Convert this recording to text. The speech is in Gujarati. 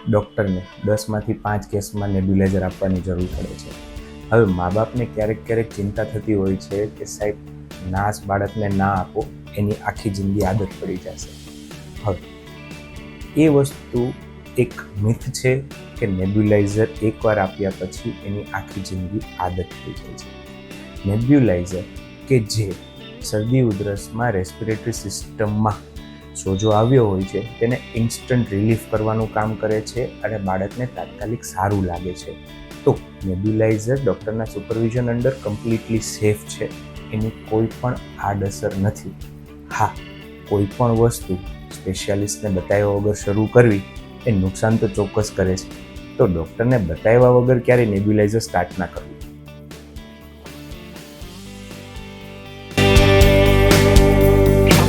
ડૉક્ટરને 10માંથી 5 કેસમાં નેબ્યુલાઇઝર આપવાની જરૂર પડે છે. હવે મા બાપને ક્યારેક ચિંતા થતી હોય છે કે સાહેબ નાશ બાળકને ના આપો, એની આખી જિંદગી આદત પડી જશે. હવે એ વસ્તુ એક મિથ છે કે નેબ્યુલાઇઝર એકવાર આપ્યા પછી એની આખી જિંદગી આદત થઈ જાય છે. નેબ્યુલાઇઝર કે જે શરદી ઉધરસમાં રેસ્પિરેટરી સિસ્ટમમાં સોજો આવ્યો હોય છે તેને ઇન્સ્ટન્ટ રિલીફ કરવાનું કામ કરે છે અને બાળકને તાત્કાલિક સારું લાગે છે. તો nebulizer ડૉક્ટરના supervision under completely safe છે, એની કોઈ પણ આડઅસર નથી. હા, કોઈ પણ વસ્તુ સ્પેશિયાલિસ્ટને બતાવ્યા વગર શરૂ કરવી એ નુકસાન તો ચોક્કસ કરે છે, તો ડૉક્ટરને બતાવ્યા વગર ક્યારેય નેબ્યુલાઇઝર સ્ટાર્ટ ના કરવું.